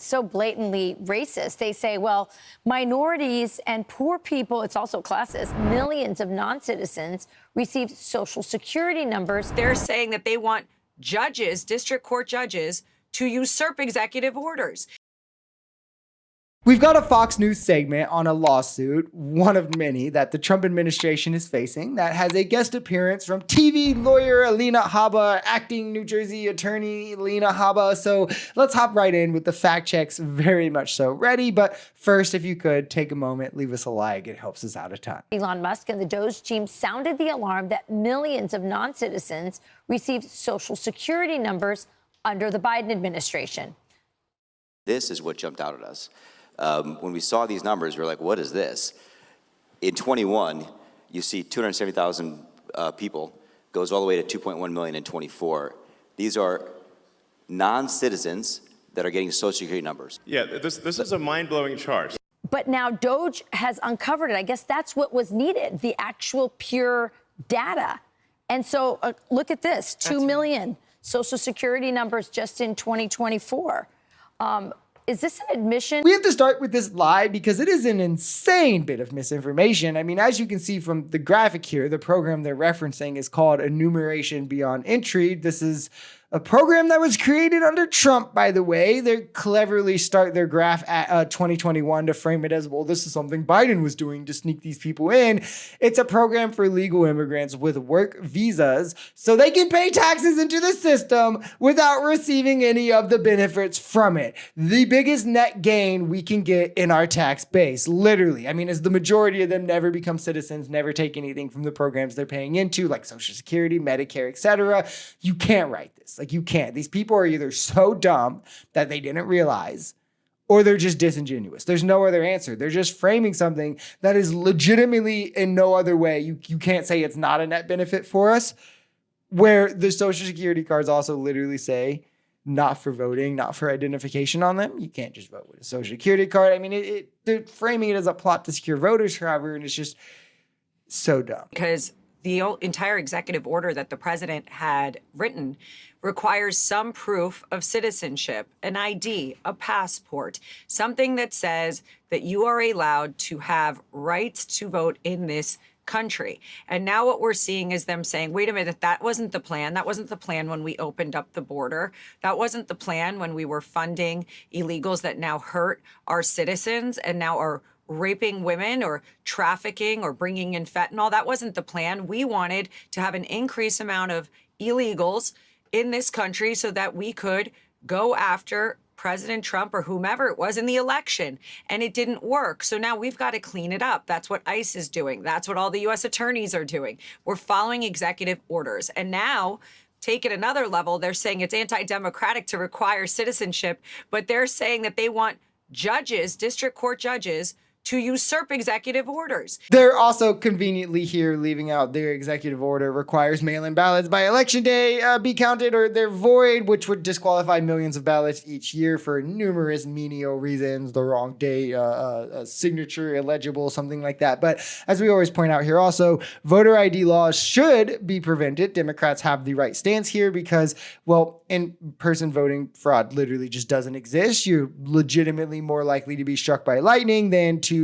It's so blatantly racist. They say, well, minorities and poor people, it's also classist, millions of non-citizens receive Social Security numbers. They're saying that they want judges, district court judges, to usurp executive orders. We've got a Fox News segment on a lawsuit, one of many that the Trump administration is facing, that has a guest appearance from TV lawyer Alina Habba, acting New Jersey attorney Alina Habba. So let's hop right in with the fact checks, very much so ready. But first, if you could take a moment, leave us a like. It helps us out a ton. Elon Musk and the Doge team sounded the alarm that millions of non-citizens received Social Security numbers under the Biden administration. This is what jumped out at us. When we saw these numbers, we were like, what is this? In 21, you see 270,000 people, goes all the way to 2.1 million in 24. These are non-citizens that are getting Social Security numbers. Yeah, this is a mind-blowing chart. But now Doge has uncovered it. I guess that's what was needed, the actual pure data. And so look at this, 2 million Social Security numbers just in 2024. Is this an admission? We have to start with this lie because it is an insane bit of misinformation. I mean, as you can see from the graphic here, the program they're referencing is called Enumeration Beyond Entry. This is a program that was created under Trump, by the way. They cleverly start their graph at 2021 to frame it as, well, this is something Biden was doing to sneak these people in. It's a program for legal immigrants with work visas so they can pay taxes into the system without receiving any of the benefits from it. The biggest net gain we can get in our tax base, literally. I mean, as the majority of them never become citizens, never take anything from the programs they're paying into, like Social Security, Medicare, etc. You can't write this. Like, you can't. These people are either so dumb that they didn't realize, or they're just disingenuous. There's no other answer. They're just framing something that is legitimately in no other way. You can't say it's not a net benefit for us, where the Social Security cards also literally say not for voting, not for identification on them. You can't just vote with a Social Security card. I mean, they're framing it as a plot to secure voters forever, and it's just so dumb. Because the entire executive order that the president had written requires some proof of citizenship, an ID, a passport, something that says that you are allowed to have rights to vote in this country. And now what we're seeing is them saying, wait a minute, that wasn't the plan. That wasn't the plan when we opened up the border. That wasn't the plan when we were funding illegals that now hurt our citizens and now are raping women or trafficking or bringing in fentanyl. That wasn't the plan. We wanted to have an increased amount of illegals in this country so that we could go after President Trump or whomever it was in the election. And it didn't work. So now we've got to clean it up. That's what ICE is doing. That's what all the U.S. attorneys are doing. We're following executive orders. And now, take it another level, they're saying it's anti-democratic to require citizenship, but they're saying that they want judges, district court judges, to usurp executive orders. They're also conveniently here leaving out their executive order requires mail-in ballots by election day be counted or they're void, which would disqualify millions of ballots each year for numerous menial reasons, the wrong day, signature illegible, something like that. But as we always point out here also, voter ID laws should be prevented. Democrats have the right stance here because, well, in-person voting fraud literally just doesn't exist. You're legitimately more likely to be struck by lightning than to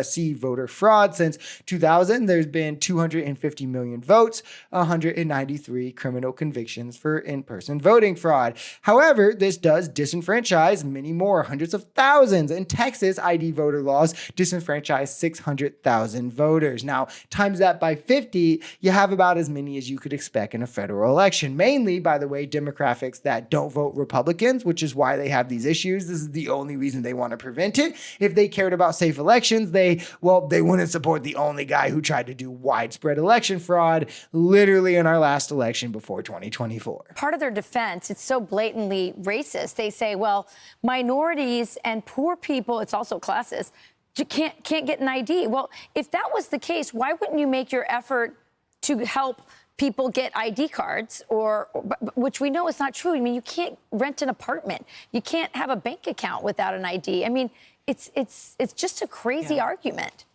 see voter fraud. Since 2000, there's been 250 million votes, 193 criminal convictions for in-person voting fraud. However, this does disenfranchise many more, hundreds of thousands. In Texas, ID voter laws disenfranchise 600,000 voters. Now, times that by 50, you have about as many as you could expect in a federal election. Mainly, by the way, demographics that don't vote Republicans, which is why they have these issues. This is the only reason they want to prevent it. If they cared about safe elections, they wouldn't support the only guy who tried to do widespread election fraud literally in our last election before 2024. Part of their defense, it's so blatantly racist. They say, well, minorities and poor people, it's also classist, can't get an ID. Well, if that was the case, why wouldn't you make your effort to help people get ID cards, which we know is not true? I mean, you can't rent an apartment. You can't have a bank account without an ID. I mean, it's just a crazy argument.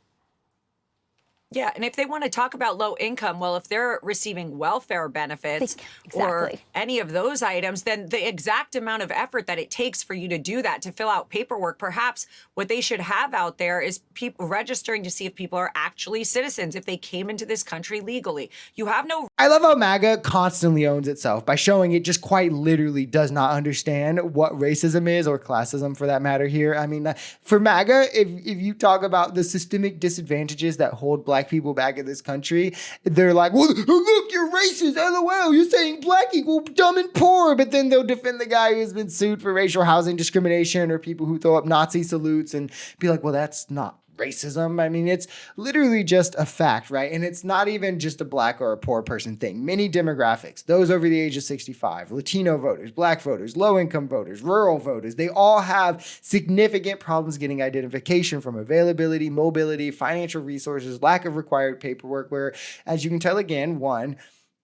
Yeah, and if they want to talk about low income, well, if they're receiving welfare benefits or Exactly. any of those items, then the exact amount of effort that it takes for you to do that, to fill out paperwork, perhaps what they should have out there is people registering to see if people are actually citizens, if they came into this country legally. You have no I love how MAGA constantly owns itself by showing it just quite literally does not understand what racism is, or classism for that matter here. I mean, for MAGA, if you talk about the systemic disadvantages that hold black people back in this country, they're like, well, look, you're racist, LOL, you're saying black equal dumb and poor, but then they'll defend the guy who's been sued for racial housing discrimination, or people who throw up Nazi salutes and be like, well, that's not racism. I mean, it's literally just a fact, right? And it's not even just a black or a poor person thing. Many demographics, those over the age of 65, Latino voters, black voters, low-income voters, rural voters, they all have significant problems getting identification from availability, mobility, financial resources, lack of required paperwork, where, as you can tell again, one,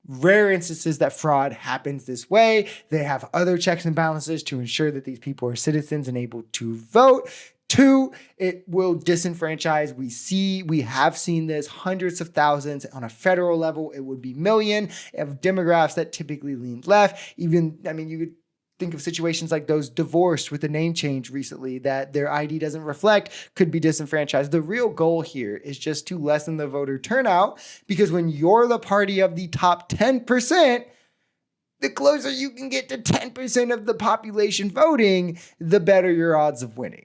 rare instances that fraud happens this way. They have other checks and balances to ensure that these people are citizens and able to vote. Two, it will disenfranchise. We have seen this hundreds of thousands on a federal level. It would be million of demographics that typically lean left. Even, I mean, you could think of situations like those divorced with a name change recently that their ID doesn't reflect, could be disenfranchised. The real goal here is just to lessen the voter turnout, because when you're the party of the top 10%, the closer you can get to 10% of the population voting, the better your odds of winning.